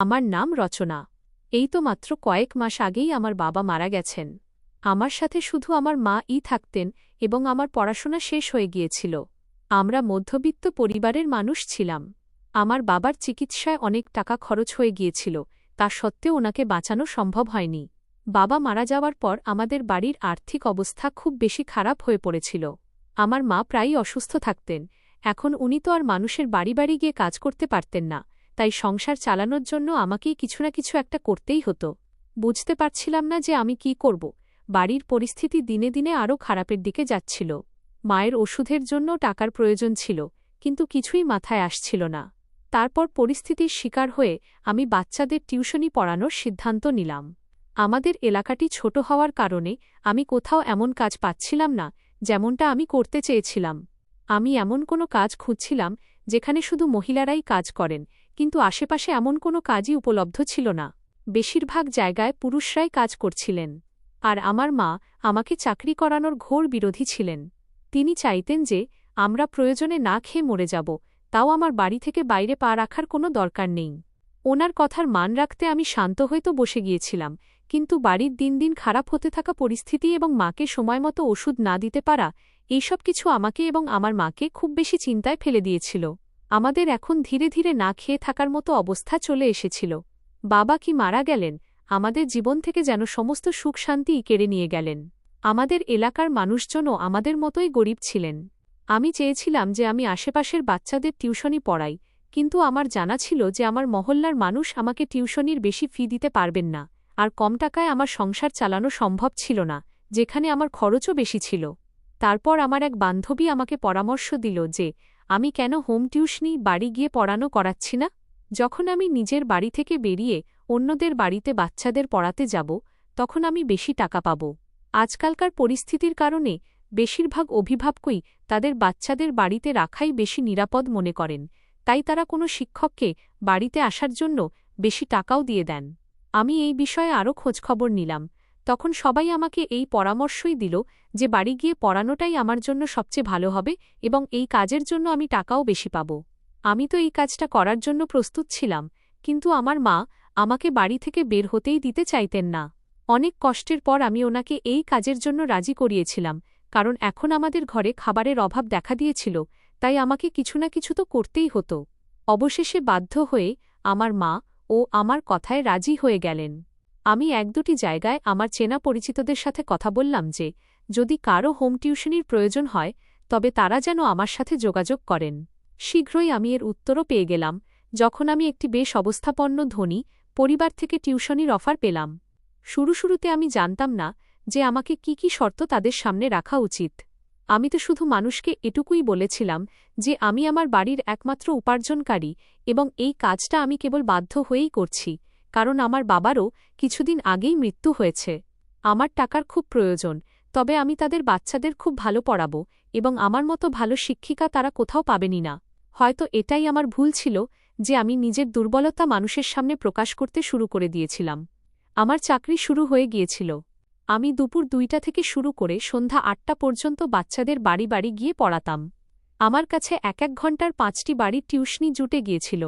আমার নাম রচনা। এই তো মাত্র কয়েক মাস আগেই আমার বাবা মারা গেছেন। আমার সাথে শুধু আমার মা-ই থাকতেন এবং আমার পড়াশোনা শেষ হয়ে গিয়েছিল। আমরা মধ্যবিত্ত পরিবারের মানুষ ছিলাম। আমার বাবার চিকিৎসায় অনেক টাকা খরচ হয়ে গিয়েছিল, তা সত্ত্বেও ওনাকে বাঁচানো সম্ভব হয়নি। বাবা মারা যাওয়ার পর আমাদের বাড়ির আর্থিক অবস্থা খুব বেশি খারাপ হয়ে পড়েছিল। আমার মা প্রায়ই অসুস্থ থাকতেন। এখন উনি তো আর মানুষের বাড়ি বাড়ি গিয়ে কাজ করতে পারতেন না, তাই সংসার চালানোর জন্য আমাকেই কিছু না কিছু একটা করতেই হতো। বুঝতে পারছিলাম না যে আমি কি করব। বাড়ির পরিস্থিতি দিনে দিনে আরও খারাপের দিকে যাচ্ছিল। মায়ের ওষুধের জন্য টাকার প্রয়োজন ছিল, কিন্তু কিছুই মাথায় আসছিল না। তারপর পরিস্থিতির শিকার হয়ে আমি বাচ্চাদের টিউশনি পড়ানোর সিদ্ধান্ত নিলাম। আমাদের এলাকাটি ছোট হওয়ার কারণে আমি কোথাও এমন কাজ পাচ্ছিলাম না যেমনটা আমি করতে চেয়েছিলাম। আমি এমন কোনো কাজ খুঁজছিলাম যেখানে শুধু মহিলারাই কাজ করেন, কিন্তু আশেপাশে এমন কোনো কাজই উপলব্ধ ছিল না। বেশিরভাগ জায়গায় পুরুষরাই কাজ করছিলেন। আর আমার মা আমাকে চাকরি করানোর ঘোর বিরোধী ছিলেন। তিনি চাইতেন যে আমরা প্রয়োজনে না খেয়ে মরে যাব, তাও আমার বাড়ি থেকে বাইরে পা রাখার কোনো দরকার নেই। ওনার কথার মান রাখতে আমি শান্ত হয়ে তো বসে গিয়েছিলাম, কিন্তু বাড়ির দিন দিন খারাপ হতে থাকা পরিস্থিতি এবং মাকে সময়মতো ওষুধ না দিতে পারা, এইসব কিছু আমাকে এবং আমার মাকে খুব বেশি চিন্তায় ফেলে দিয়েছিল। আমাদের এখন ধীরে ধীরে না খেয়ে থাকার মতো অবস্থা চলে এসেছিল। বাবা কি মারা গেলেন, আমাদের জীবন থেকে যেন সমস্ত সুখ শান্তি কেড়ে নিয়ে গেলেন। আমাদের এলাকার মানুষজনও আমাদের মতোই গরিব ছিলেন। আমি চেয়েছিলাম যে আমি আশেপাশের বাচ্চাদের টিউশনি পড়াই, কিন্তু আমার জানা ছিল যে আমার মহল্লার মানুষ আমাকে টিউশনির বেশি ফি দিতে পারবেন না, আর কম টাকায় আমার সংসার চালানো সম্ভব ছিল না, যেখানে আমার খরচও বেশি ছিল। তারপর আমার এক বান্ধবী আমাকে পরামর্শ দিল যে আমি কেন হোম টিউশনি বাড়ি গিয়ে পড়ানো করাচ্ছি না। যখন আমি নিজের বাড়ি থেকে বেরিয়ে অন্যদের বাড়িতে বাচ্চাদের পড়াতে যাব, তখন আমি বেশি টাকা পাব। আজকালকার পরিস্থিতির কারণে বেশিরভাগ অভিভাবকই তাদের বাচ্চাদের বাড়িতে রাখাই বেশি নিরাপদ মনে করেন, তাই তারা কোনো শিক্ষককে বাড়িতে আসার জন্য বেশি টাকাও দিয়ে দেন। আমি এই বিষয়ে আরও খোঁজখবর নিলাম। তখন সবাই আমাকে এই পরামর্শই দিল যে বাড়ি গিয়ে পড়ানোটাই আমার জন্য সবচেয়ে ভালো হবে এবং এই কাজের জন্য আমি টাকাও বেশি পাব। আমি তো এই কাজটা করার জন্য প্রস্তুত ছিলাম, কিন্তু আমার মা আমাকে বাড়ি থেকে বের হতেই দিতে চাইতেন না। অনেক কষ্টের পর আমি ওনাকে এই কাজের জন্য রাজি করিয়েছিলাম, কারণ এখন আমাদের ঘরে খাবারের অভাব দেখা দিয়েছিল, তাই আমাকে কিছু না কিছু তো করতেই হতো। অবশেষে বাধ্য হয়ে আমার মা ও আমার কথায় রাজি হয়ে গেলেন। আমি এক দুটি জায়গায় আমার চেনা পরিচিতদের সাথে কথা বললাম যে যদি কারও হোম টিউশনির প্রয়োজন হয় তবে তারা যেন আমার সাথে যোগাযোগ করেন। শীঘ্রই আমি এর উত্তরও পেয়ে গেলাম, যখন আমি একটি বেশ অবস্থাপন্ন ধনী পরিবার থেকে টিউশনির অফার পেলাম। শুরুতে আমি জানতাম না যে আমাকে কি কি শর্ত তাদের সামনে রাখা উচিত। আমি তো শুধু মানুষকে এটুকুই বলেছিলাম যে আমি আমার বাড়ির একমাত্র উপার্জনকারী এবং এই কাজটা আমি কেবল বাধ্য হয়েই করছি, কারণ আমার বাবারও কিছুদিন আগেই মৃত্যু হয়েছে। আমার টাকার খুব প্রয়োজন, তবে আমি তাদের বাচ্চাদের খুব ভালো পড়াব এবং আমার মতো ভালো শিক্ষিকা তারা কোথাও পাবেনই না। হয়তো এটাই আমার ভুল ছিল যে আমি নিজের দুর্বলতা মানুষের সামনে প্রকাশ করতে শুরু করে দিয়েছিলাম। আমার চাকরি শুরু হয়ে গিয়েছিল। আমি দুপুর ২টা থেকে শুরু করে সন্ধ্যা ৮টা পর্যন্ত বাচ্চাদের বাড়ি বাড়ি গিয়ে পড়াতাম। আমার কাছে এক ঘণ্টার ৫টি বাড়ির টিউশনি জুটে গিয়েছিল।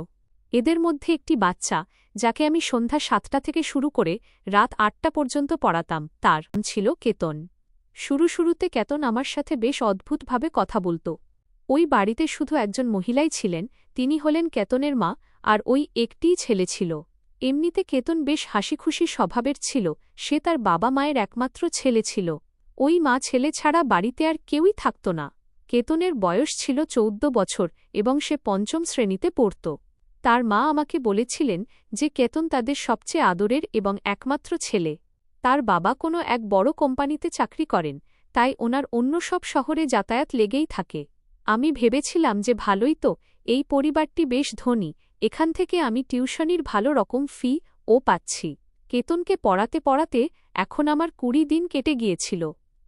এদের মধ্যে একটি বাচ্চা, যাকে আমি সন্ধ্যা ৭টা থেকে শুরু করে রাত ৮টা পর্যন্ত পড়াতাম, তার নাম ছিল কেতন। শুরুতে কেতন আমার সাথে বেশ অদ্ভুতভাবে কথা বলত। ওই বাড়িতে শুধু একজন মহিলাই ছিলেন, তিনি হলেন কেতনের মা, আর ওই একটিই ছেলে ছিল। এমনিতে কেতন বেশ হাসিখুশি স্বভাবের ছিল, সে তার বাবা মায়ের একমাত্র ছেলে ছিল। ওই মা ছেলে ছাড়া বাড়িতে আর কেউই থাকত না। কেতনের বয়স ছিল ১৪ বছর এবং সে ৫ম শ্রেণীতে পড়ত। তার মা আমাকে বলেছিলেন যে কেতন তাদের সবচেয়ে আদরের এবং একমাত্র ছেলে। তার বাবা কোনো এক বড় কোম্পানিতে চাকরি করেন, তাই ওনার অন্য সব শহরে যাতায়াত লেগেই থাকে। আমি ভেবেছিলাম যে ভালোই তো, এই পরিবারটি বেশ ধনী, এখান থেকে আমি টিউশনির ভালো রকম ফি ও পাচ্ছি। কেতনকে পড়াতে পড়াতে এখন আমার ২০ দিন কেটে গিয়েছিল।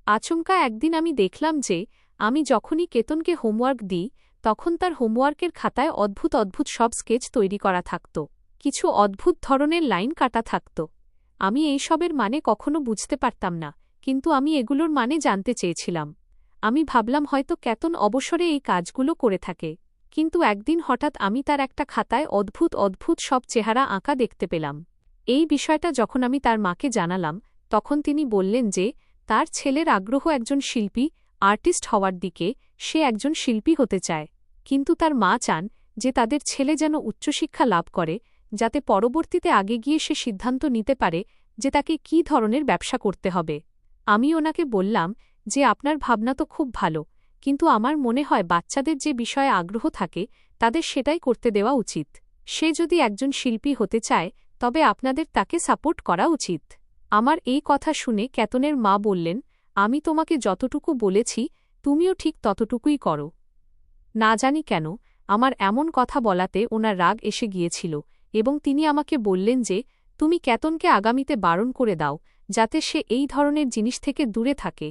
আচমকা একদিন আমি দেখলাম যে আমি যখনই কেতনকে হোমওয়ার্ক দিই তখন তার হোমওয়ার্কের খাতায় অদ্ভুত অদ্ভুত সব স্কেচ তৈরি করা থাকত, কিছু অদ্ভুত ধরনের লাইন কাটা থাকত। আমি এইসবের মানে কখনো বুঝতে পারতাম না, কিন্তু আমি এগুলোর মানে জানতে চেয়েছিলাম। আমি ভাবলাম হয়তো কেতন অবসরে এই কাজগুলো করে থাকে। কিন্তু একদিন হঠাৎ আমি তার একটা খাতায় অদ্ভুত অদ্ভুত সব চেহারা আঁকা দেখতে পেলাম। এই বিষয়টা যখন আমি তার মাকে জানালাম, তখন তিনি বললেন যে তার ছেলের আগ্রহ একজন শিল্পী, আর্টিস্ট হওয়ার দিকে, সে একজন শিল্পী হতে চায়। কিন্তু তার মা চান যে তাদের ছেলে যেন উচ্চশিক্ষা লাভ করে, যাতে পরবর্তীতে আগে গিয়ে সে সিদ্ধান্ত নিতে পারে যে তাকে কী ধরনের ব্যবসা করতে হবে। আমি ওনাকে বললাম যে আপনার ভাবনা তো খুব ভালো, কিন্তু আমার মনে হয় বাচ্চাদের যে বিষয়ে আগ্রহ থাকে তাদের সেটাই করতে দেওয়া উচিত। সে যদি একজন শিল্পী হতে চায় তবে আপনাদের তাকে সাপোর্ট করা উচিত। আমার এই কথা শুনে কেতনের মা বললেন, আমি তোমাকে যতটুকু বলেছি তুমিও ঠিক ততটুকুই করো। না জানি কেন আমার এমন কথা বলাতে ওনার রাগ এসে গিয়েছিল এবং তিনি আমাকে বললেন যে তুমি কেতনকে আগামীতে বারণ করে দাও যাতে সে এই ধরনের জিনিস থেকে দূরে থাকে।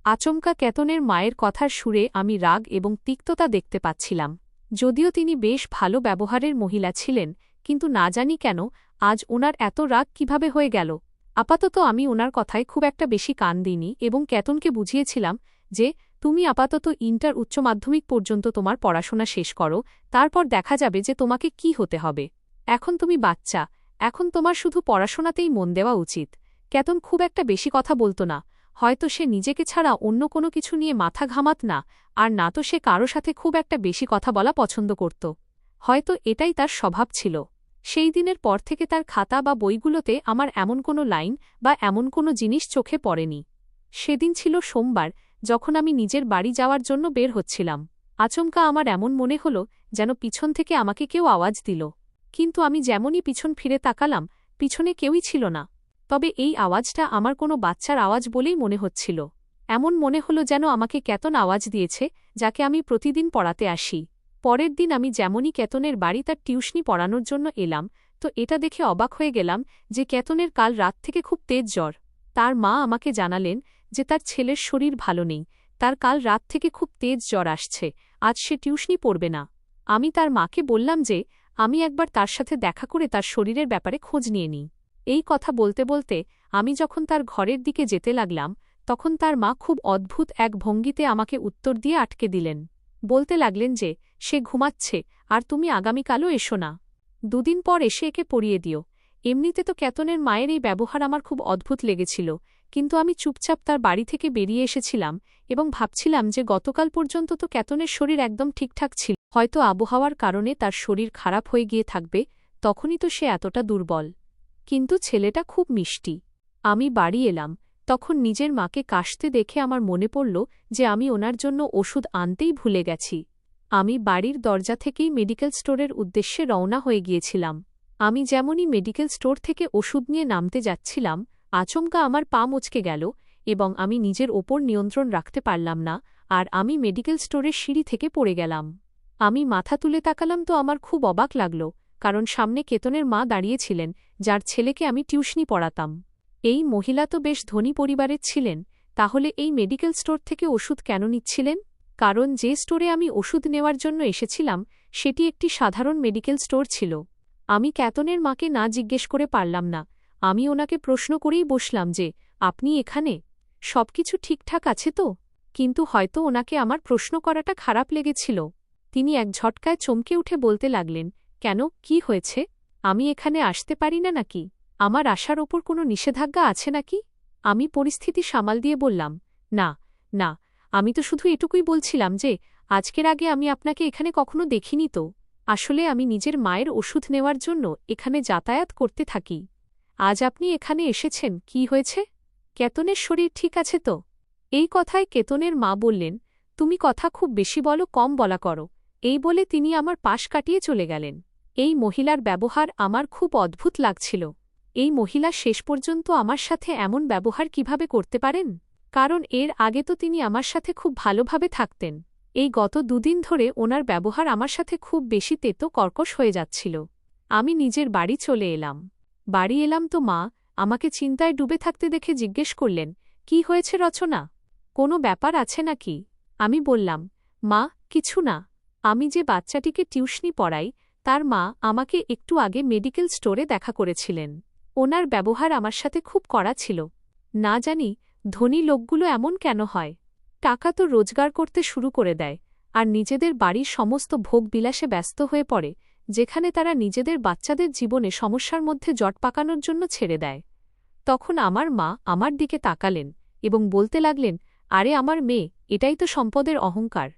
আচমকা কেতনের মায়ের কথার সুরে আমি রাগ এবং তিক্ততা দেখতে পাচ্ছিলাম। যদিও তিনি বেশ ভালো ব্যবহারের মহিলা ছিলেন, কিন্তু না জানি কেন আজ ওনার এত রাগ কিভাবে হয়ে গেল। আপাতত আমি ওনার কথায় খুব একটা বেশি কান দিইনি এবং কেতনকে বুঝিয়েছিলাম যে তুমি আপাতত ইন্টার উচ্চ মাধ্যমিক পর্যন্ত তোমার পড়াশোনা শেষ করো, তারপর দেখা যাবে যে তোমাকে কি হতে হবে। এখন তুমি বাচ্চা, এখন তোমার শুধু পড়াশোনাতেই মন দেওয়া উচিত। কেতন খুব একটা বেশি কথা বলত না। হয়তো সে নিজেকে ছাড়া অন্য কোনো কিছু নিয়ে মাথা ঘামাত না, আর না তো সে কারো সাথে খুব একটা বেশি কথা বলা পছন্দ করত। হয়তো এটাই তার স্বভাব ছিল। সেই দিনের পর থেকে তার খাতা বা বইগুলোতে আমার এমন কোনো লাইন বা এমন কোনো জিনিস চোখে পড়েনি। সেদিন ছিল সোমবার, যখন আমি নিজের বাড়ি যাওয়ার জন্য বের হচ্ছিলাম। আচমকা আমার এমন মনে হল যেন পিছন থেকে আমাকে কেউ আওয়াজ দিল। কিন্তু আমি যেমনই পিছন ফিরে তাকালাম, পিছনে কেউই ছিল না। তবে এই আওয়াজটা আমার কোনো বাচ্চার আওয়াজ বলেই মনে হচ্ছিল। এমন মনে হল যেন আমাকে কেতন আওয়াজ দিয়েছে, যাকে আমি প্রতিদিন পড়াতে আসি। পরের দিন আমি যেমনই কেতনের বাড়ি তার টিউশনি পড়ানোর জন্য এলাম, তো এটা দেখে অবাক হয়ে গেলাম যে কেতনের কাল রাত থেকে খুব তেজ জ্বর। তার মা আমাকে জানালেন যে তার ছেলের শরীর ভালো নেই, তার কাল রাত থেকে খুব তেজ জ্বর আসছে, আজ সে টিউশনি পড়বে না। আমি তার মাকে বললাম যে আমি একবার তার সাথে দেখা করে তার শরীরের ব্যাপারে খোঁজ নিয়ে নিই। এই কথা বলতে বলতে আমি যখন তার ঘরের দিকে যেতে লাগলাম, তখন তার মা খুব অদ্ভুত এক ভঙ্গিতে আমাকে উত্তর দিয়ে আটকে দিলেন। বলতে লাগলেন যে সে ঘুমাচ্ছে আর তুমি আগামীকালও এসো না, দুদিন পর এসে একে পড়িয়ে দিও। এমনিতে তো কেতনের মায়ের এই ব্যবহার আমার খুব অদ্ভুত লেগেছিল, কিন্তু আমি চুপচাপ তার বাড়ি থেকে বেরিয়ে এসেছিলাম এবং ভাবছিলাম যে গতকাল পর্যন্ত তো কেতনের শরীর একদম ঠিকঠাক ছিল। হয়তো আবহাওয়ার কারণে তার শরীর খারাপ হয়ে গিয়ে থাকবে, তখনই তো সে এতটা দুর্বল। কিন্তু ছেলেটা খুব মিষ্টি। আমি বাড়ি এলাম, তখন নিজের মাকে কাশতে দেখে আমার মনে পড়ল যে আমি ওনার জন্য ওষুধ আনতেই ভুলে গেছি। আমি বাড়ির দরজা থেকেই মেডিকেল স্টোরের উদ্দেশ্যে রওনা হয়ে গিয়েছিলাম। আমি যেমনই মেডিকেল স্টোর থেকে ওষুধ নিয়ে নামতে যাচ্ছিলাম, আচমকা আমার পা মচকে গেল এবং আমি নিজের ওপর নিয়ন্ত্রণ রাখতে পারলাম না, আর আমি মেডিকেল স্টোরের সিঁড়ি থেকে পড়ে গেলাম। আমি মাথা তুলে তাকালাম তো আমার খুব অবাক লাগল, কারণ সামনে কেতনের মা দাঁড়িয়েছিলেন, যার ছেলেকে আমি টিউশনি পড়াতাম। এই মহিলা তো বেশ ধনী পরিবারের ছিলেন, তাহলে এই মেডিকেল স্টোর থেকে ওষুধ কেন নিচ্ছিলেন? কারণ যে স্টোরে আমি ওষুধ নেওয়ার জন্য এসেছিলাম সেটি একটি সাধারণ মেডিকেল স্টোর ছিল। আমি কেতনের মাকে না জিজ্ঞেস করে পারলাম না। আমি ওনাকে প্রশ্ন করেই বসলাম যে আপনি এখানে, সবকিছু ঠিকঠাক আছে তো? কিন্তু হয়তো ওনাকে আমার প্রশ্ন করাটা খারাপ লেগেছিল। তিনি এক ঝটকায় চমকে উঠে বলতে লাগলেন, কেন, কি হয়েছে? আমি এখানে আসতে পারি না নাকি? আমার আসার ওপর কোনো নিষেধাজ্ঞা আছে নাকি? আমি পরিস্থিতি সামাল দিয়ে বললাম, না না, আমি তো শুধু এটুকুই বলছিলাম যে আজকের আগে আমি আপনাকে এখানে কখনো দেখিনি তো। আসলে আমি নিজের মায়ের ওষুধ নেওয়ার জন্য এখানে যাতায়াত করতে থাকি। আজ আপনি এখানে এসেছেন, কি হয়েছে? কেতনের শরীর ঠিক আছে তো? এই কথায় কেতনের মা বললেন, তুমি কথা খুব বেশি বলো, কম বলা করো। এই বলে তিনি আমার পাশ কাটিয়ে চলে গেলেন। এই মহিলার ব্যবহার আমার খুব অদ্ভুত লাগছিল। এই মহিলা শেষ পর্যন্ত আমার সাথে এমন ব্যবহার কিভাবে করতে পারেন? কারণ এর আগে তো তিনি আমার সাথে খুব ভালোভাবে থাকতেন। এই গত দুদিন ধরে ওনার ব্যবহার আমার সাথে খুব বেশি তেতো কর্কশ হয়ে যাচ্ছিল। আমি নিজের বাড়ি চলে এলাম। বাড়ি এলাম তো মা আমাকে চিন্তায় ডুবে থাকতে দেখে জিজ্ঞেস করলেন, কি হয়েছে রচনা? কোনো ব্যাপার আছে নাকি? আমি বললাম, মা, কিছু না। আমি যে বাচ্চাটিকে টিউশনি পড়াই তার মা আমাকে একটু আগে মেডিকেল স্টোরে দেখা করেছিলেন। ওনার ব্যবহার আমার সাথে খুব কড়া ছিল। না জানি ধনী লোকগুলো এমন কেন হয়। টাকা তো রোজগার করতে শুরু করে দেয়, আর নিজেদের বাড়ির সমস্ত ভোগ বিলাসে ব্যস্ত হয়ে পড়ে, যেখানে তারা নিজেদের বাচ্চাদের জীবনে সমস্যার মধ্যে জট পাকানোর জন্য ছেড়ে দেয়। তখন আমার মা আমার দিকে তাকালেন এবং বলতে লাগলেন, আরে আমার মেয়ে, এটাই তো সম্পদের অহংকার।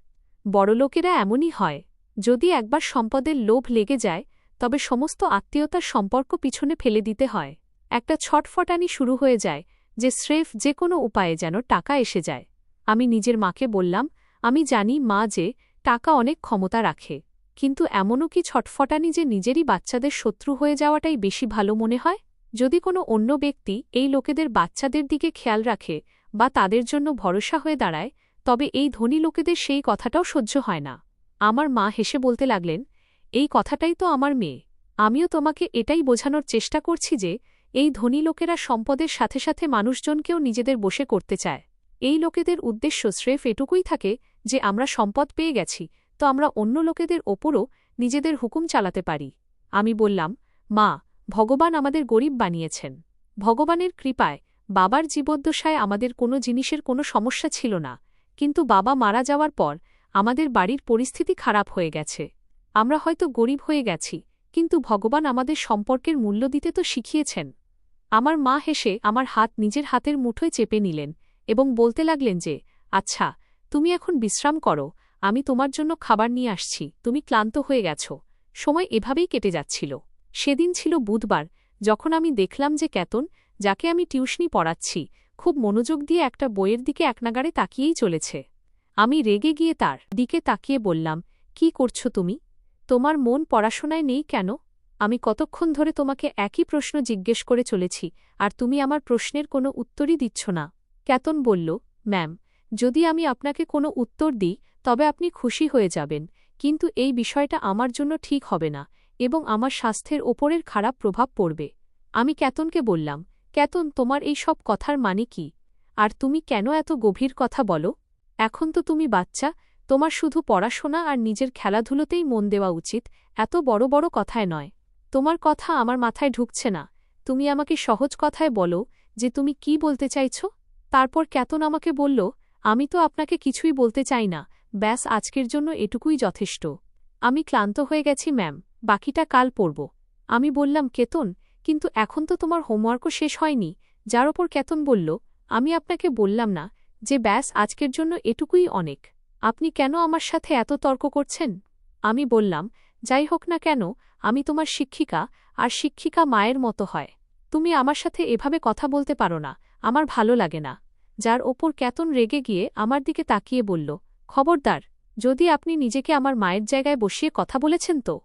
বড়লোকেরা এমনই হয়। যদি একবার সম্পদের লোভ লেগে যায়, তবে সমস্ত আত্মীয়তার সম্পর্ক পিছনে ফেলে দিতে হয়। একটা ছটফটানি শুরু হয়ে যায় যে স্রেফ যে কোনো উপায়ে যেন টাকা এসে যায়। আমি নিজের মাকে বললাম, আমি জানি মা যে টাকা অনেক ক্ষমতা রাখে, কিন্তু এমনও কি ছটফটানি যে নিজেরই বাচ্চাদের শত্রু হয়ে যাওয়াটাই বেশি ভালো মনে হয়? যদি কোনো অন্য ব্যক্তি এই লোকেদের বাচ্চাদের দিকে খেয়াল রাখে বা তাদের জন্য ভরসা হয়ে দাঁড়ায়, তবে এই ধনী লোকেদের সেই কথাটাও সহ্য হয় না। আমার মা হেসে বলতে লাগলেন, এই কথাটাই তো আমার মেয়ে। আমিও তোমাকে এটাই বোঝানোর চেষ্টা করছি যে এই ধনী লোকেরা সম্পদের সাথে সাথে মানুষজনকেও নিজেদের বশে করতে চায়। এই লোকেদের উদ্দেশ্য স্রেফ এটুকুই থাকে যে আমরা সম্পদ পেয়ে গেছি, তো আমরা অন্য লোকেদের ওপরও নিজেদের হুকুম চালাতে পারি। আমি বললাম, মা, ভগবান আমাদের গরিব বানিয়েছেন। ভগবানের কৃপায় বাবার জীবদ্দশায় আমাদের কোনো জিনিসের কোনো সমস্যা ছিল না, কিন্তু বাবা মারা যাওয়ার পর আমাদের বাড়ির পরিস্থিতি খারাপ হয়ে গেছে। আমরা হয়তো গরিব হয়ে গেছি, কিন্তু ভগবান আমাদের সম্পর্কের মূল্য দিতে তো শিখিয়েছেন। আমার মা হেসে আমার হাত নিজের হাতের মুঠোয় চেপে নিলেন এবং বলতে লাগলেন যে, আচ্ছা, তুমি এখন বিশ্রাম করো, আমি তোমার জন্য খাবার নিয়ে আসছি, তুমি ক্লান্ত হয়ে গেছ। সময় এভাবেই কেটে যাচ্ছিল। সেদিন ছিল বুধবার, যখন আমি দেখলাম যে কেতন, যাকে আমি টিউশনি পড়াচ্ছি, খুব মনোযোগ দিয়ে একটা বইয়ের দিকে একনাগাড়ে তাকিয়েই চলেছে। আমি রেগে গিয়ে তার দিকে তাকিয়ে বললাম, কি করছো তুমি? তোমার মন পড়াশোনায় নেই কেন? আমি কতক্ষণ ধরে তোমাকে একই প্রশ্ন জিজ্ঞেস করে চলেছি, আর তুমি আমার প্রশ্নের কোনো উত্তরই দিচ্ছ না। কেতন বলল, ম্যাম, যদি আমি আপনাকে কোনো উত্তর দিই তবে আপনি খুশি হয়ে যাবেন, কিন্তু এই বিষয়টা আমার জন্য ঠিক হবে না এবং আমার স্বাস্থ্যের ওপরের খারাপ প্রভাব পড়বে। আমি কেতনকে বললাম, কেতন, তোমার এই সব কথার মানে কি? আর তুমি কেন এত গভীর কথা বলো? এখন তো তুমি বাচ্চা, তোমার শুধু পড়াশোনা আর নিজের খেলাধুলোতেই মন দেওয়া উচিত, এত বড় বড় কথায় নয়। তোমার কথা আমার মাথায় ঢুকছে না। তুমি আমাকে সহজ কথায় বলো যে তুমি কি বলতে চাইছ। তারপর কেতন আমাকে বলল, আমি তো আপনাকে কিছুই বলতে চাই না, ব্যাস আজকের জন্য এটুকুই যথেষ্ট। আমি ক্লান্ত হয়ে গেছি ম্যাম, বাকিটা কাল পড়ব। আমি বললাম, কেতন, কিন্তু এখন তো তোমার হোমওয়ার্কও শেষ হয়নি। যার ওপর কেতন বলল, আমি আপনাকে বললাম না যে ব্যাস আজকের জন্য এটুকুই অনেক? আপনি কেন আমার সাথে এত তর্ক করছেন? আমি বললাম, যাই হোক না কেন, আমি তোমার শিক্ষিকা, আর শিক্ষিকা মায়ের মতো হয়। তুমি আমার সাথে এভাবে কথা বলতে পারো না, আমার ভালো লাগে না। যার ওপর কেতন রেগে গিয়ে আমার দিকে তাকিয়ে বলল, খবরদার, যদি আপনি নিজেকে আমার মায়ের জায়গায় বসিয়ে কথা বলেছেন তো?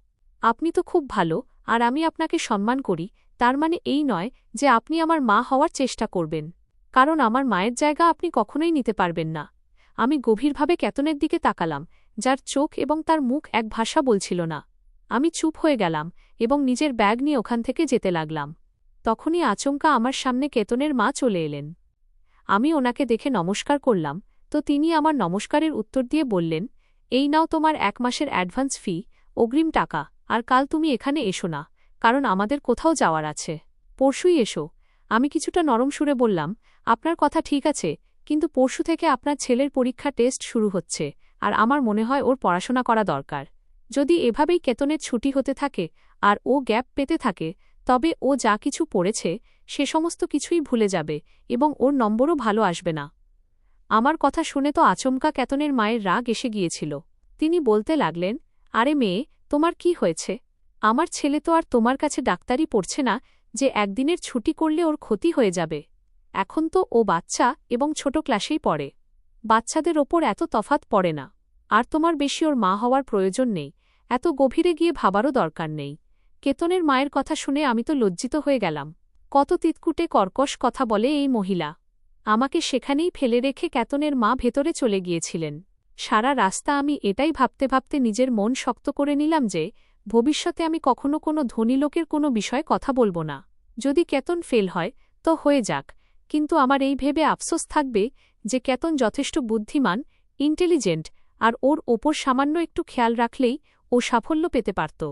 আপনি তো খুব ভালো, আর আমি আপনাকে সম্মান করি, তার মানে এই নয় যে আপনি আমার মা হওয়ার চেষ্টা করবেন, কারণ আমার মায়ের জায়গা আপনি কখনোই নিতে পারবেন না। আমি গভীরভাবে কেতনের দিকে তাকালাম, যার চোখ এবং তার মুখ এক ভাষা বলছিল না। আমি চুপ হয়ে গেলাম এবং নিজের ব্যাগ নিয়ে ওখান থেকে যেতে লাগলাম। তখনই আচমকা আমার সামনে কেতনের মা চলে এলেন। আমি ওনাকে দেখে নমস্কার করলাম, তো তিনি আমার নমস্কারের উত্তর দিয়ে বললেন, এই নাও তোমার 1 মাসের অ্যাডভান্স ফি, অগ্রিম টাকা, আর কাল তুমি এখানে এসো না, কারণ আমাদের কোথাও যাওয়ার আছে। পরশুই এসো। আমি কিছুটা নরম সুরে বললাম, আপনার কথা ঠিক আছে, কিন্তু পরশু থেকে আপনার ছেলের পরীক্ষা টেস্ট শুরু হচ্ছে, আর আমার মনে হয় ওর পড়াশোনা করা দরকার। যদি এভাবেই কেতনের ছুটি হতে থাকে আর ও গ্যাপ পেতে থাকে, তবে ও যা কিছু পড়েছে সে সমস্ত কিছুই ভুলে যাবে এবং ওর নম্বরও ভালো আসবে না। আমার কথা শুনে তো আচমকা কেতনের মায়ের রাগ এসে গিয়েছিল। তিনি বলতে লাগলেন, আরে মেয়ে, তোমার কি হয়েছে? আমার ছেলে তো আর তোমার কাছে ডাক্তারি পড়ছে না যে একদিনের ছুটি করলে ওর ক্ষতি হয়ে যাবে। এখন তো ও বাচ্চা এবং ছোট ক্লাসেই পড়ে। বাচ্চাদের ওপর এত তফাৎ পড়ে না। আর তোমার বেশি ওর মা হওয়ার প্রয়োজন নেই, এত গভীরে গিয়ে ভাবারও দরকার নেই। কেতনের মায়ের কথা শুনে আমি তো লজ্জিত হয়ে গেলাম। কত তিতকুটে কর্কশ কথা বলে এই মহিলা। আমাকে সেখানেই ফেলে রেখে কেতনের মা ভেতরে চলে গিয়েছিলেন। সারা রাস্তা আমি এটাই ভাবতে ভাবতে নিজের মন শক্ত করে নিলাম যে ভবিষ্যতে আমি কখনো কোনো ধনী লোকের কোনো বিষয়ে কথা বলবো না। যদি কেতন ফেল হয় তো হয়ে যাক, কিন্তু আমার এই ভেবে আফসোস থাকবে যে কেতন যথেষ্ট বুদ্ধিমান, ইন্টেলিজেন্ট, আর ওর ওপর সামান্য একটু খেয়াল রাখলেই ও সাফল্য পেতে পারত।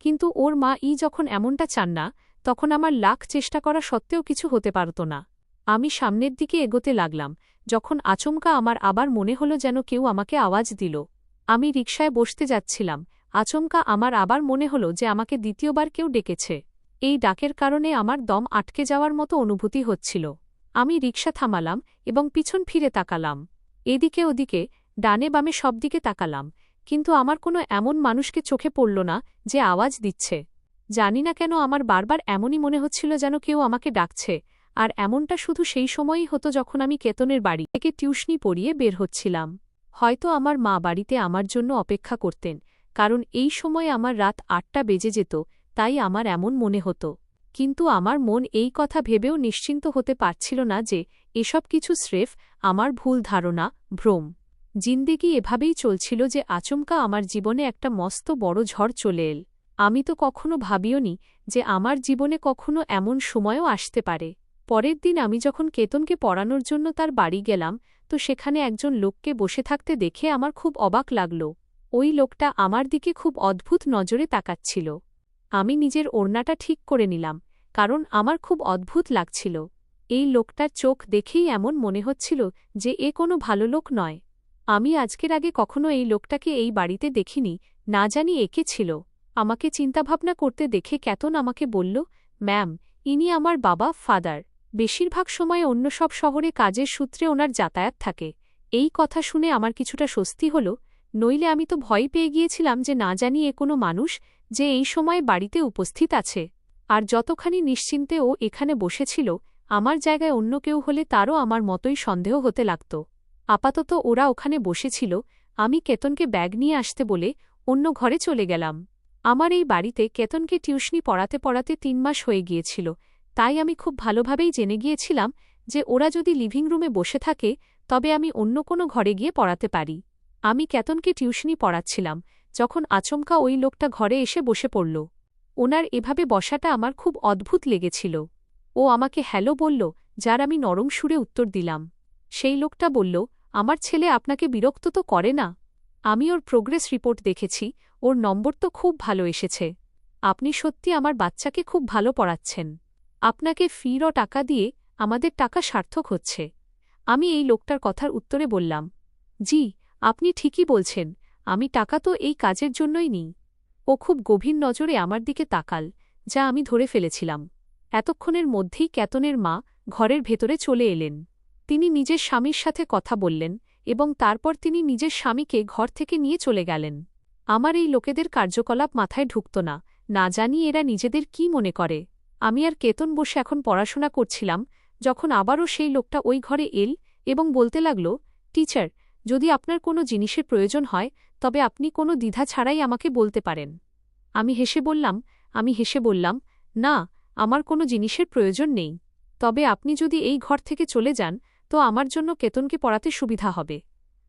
কিন্তু ওর মা যখন এমনটা চান না, তখন আমার লাখ চেষ্টা করা সত্ত্বেও কিছু হতে পারত না। আমি সামনের দিকে এগোতে লাগলাম, যখন আচমকা আমার আবার মনে হলো যেন কেউ আমাকে আওয়াজ দিল। আমি রিকশায় বসতে যাচ্ছিলাম, আচমকা আমার আবার মনে হল যে আমাকে দ্বিতীয়বার কেউ ডেকেছে। এই ডাকের কারণে আমার দম আটকে যাওয়ার মতো অনুভূতি হচ্ছিল। আমি রিকশা থামালাম এবং পিছন ফিরে তাকালাম। এদিকে ওদিকে, ডানে বামে সব দিকে তাকালাম, কিন্তু আমার কোনো এমন মানুষকে চোখে পড়ল না যে আওয়াজ দিচ্ছে। জানি না কেন আমার বারবার এমনই মনে হচ্ছিল যেন কেউ আমাকে ডাকছে, আর এমনটা শুধু সেই সময়ই হতো যখন আমি কেতনের বাড়ি থেকে টিউশনি পড়িয়ে বের হচ্ছিলাম। হয়তো আমার মা বাড়িতে আমার জন্য অপেক্ষা করতেন, কারণ এই সময়ে আমার রাত ৮টা বেজে যেত, তাই আমার এমন মনে হতো। কিন্তু আমার মন এই কথা ভেবেও নিশ্চিন্ত হতে পারছিল না যে এসব কিছু স্রেফ আমার ভুল ধারণা, ভ্রম। জিন্দেগি এভাবেই চলছিল যে আচমকা আমার জীবনে একটা মস্ত বড় ঝড় চলে এল। আমি তো কখনো ভাবিওনি যে আমার জীবনে কখনো এমন সময়ও আসতে পারে। পরের দিন আমি যখন কেতনকে পড়ানোর জন্য তার বাড়ি গেলাম, তো সেখানে একজন লোককে বসে থাকতে দেখে আমার খুব অবাক লাগল। ওই লোকটা আমার দিকে খুব অদ্ভুত নজরে তাকাচ্ছিল। আমি নিজের ওড়নাটা ঠিক করে নিলাম, কারণ আমার খুব অদ্ভুত লাগছিল। এই লোকটার চোখ দেখেই এমন মনে হচ্ছিল যে এ কোনো ভালো লোক নয়। আমি আজকের আগে কখনো এই লোকটাকে এই বাড়িতে দেখিনি, না জানি একে ছিল। আমাকে চিন্তাভাবনা করতে দেখে কেতন আমাকে বলল, ম্যাম, ইনি আমার বাবা, ফাদার। বেশিরভাগ সময় অন্য সব শহরে কাজের সূত্রে ওনার যাতায়াত থাকে। এই কথা শুনে আমার কিছুটা স্বস্তি হল, নইলে আমি তো ভয় পেয়ে গিয়েছিলাম যে না জানি এ কোনো মানুষ যে এই সময় বাড়িতে উপস্থিত আছে। আর যতখানি নিশ্চিন্তে ও এখানে বসেছিল, আমার জায়গায় অন্য কেউ হলে তারও আমার মতোই সন্দেহ হতে লাগত। আপাতত ওরা ওখানে বসেছিল, আমি কেতনকে ব্যাগ নিয়ে আসতে বলে অন্য ঘরে চলে গেলাম। আমার এই বাড়িতে কেতনকে টিউশনি পড়াতে পড়াতে ৩ মাস হয়ে গিয়েছিল, তাই আমি খুব ভালোভাবেই জেনে গিয়েছিলাম যে ওরা যদি লিভিং রুমে বসে থাকে তবে আমি অন্য কোনো ঘরে গিয়ে পড়াতে পারি। আমি কেতনকে টিউশনি পড়াচ্ছিলাম যখন আচমকা ওই লোকটা ঘরে এসে বসে পড়ল। ওনার এভাবে বসাটা আমার খুব অদ্ভুত লেগেছিল। ও আমাকে হ্যালো বলল, যার আমি নরম সুরে উত্তর দিলাম। সেই লোকটা বলল, আমার ছেলে আপনাকে বিরক্ত তো করে না? আমি ওর প্রোগ্রেস রিপোর্ট দেখেছি, ওর নম্বর তো খুব ভালো এসেছে। আপনি সত্যি আমার বাচ্চাকে খুব ভালো পড়াচ্ছেন। আপনাকে ফির ও টাকা দিয়ে আমাদের টাকা সার্থক হচ্ছে। আমি এই লোকটার কথার উত্তরে বললাম, জি, আপনি ঠিকই বলছেন, আমি টাকা তো এই কাজের জন্যই নিই। ও খুব গভীর নজরে আমার দিকে তাকাল, যা আমি ধরে ফেলেছিলাম। এতক্ষণের মধ্যেই কেতনের মা ঘরের ভেতরে চলে এলেন। তিনি নিজের স্বামীর সাথে কথা বললেন এবং তারপর তিনি নিজের স্বামীকে ঘর থেকে নিয়ে চলে গেলেন। আমার এই লোকেদের কার্যকলাপ মাথায় ঢুকত না, না জানি এরা নিজেদের কি মনে করে। আমি আর কেতন বসে এখন পড়াশোনা করছিলাম, যখন আবারও সেই লোকটা ওই ঘরে এল এবং বলতে লাগল, টিচার, যদি আপনার কোনো জিনিসের প্রয়োজন হয় তবে আপনি কোনো দ্বিধা ছাড়াই আমাকে বলতে পারেন। আমি হেসে বললাম, না, আমার কোনো জিনিসের প্রয়োজন নেই। তবে আপনি যদি এই ঘর থেকে চলে যান তো আমার জন্য কেতনকে পড়াতে সুবিধা হবে।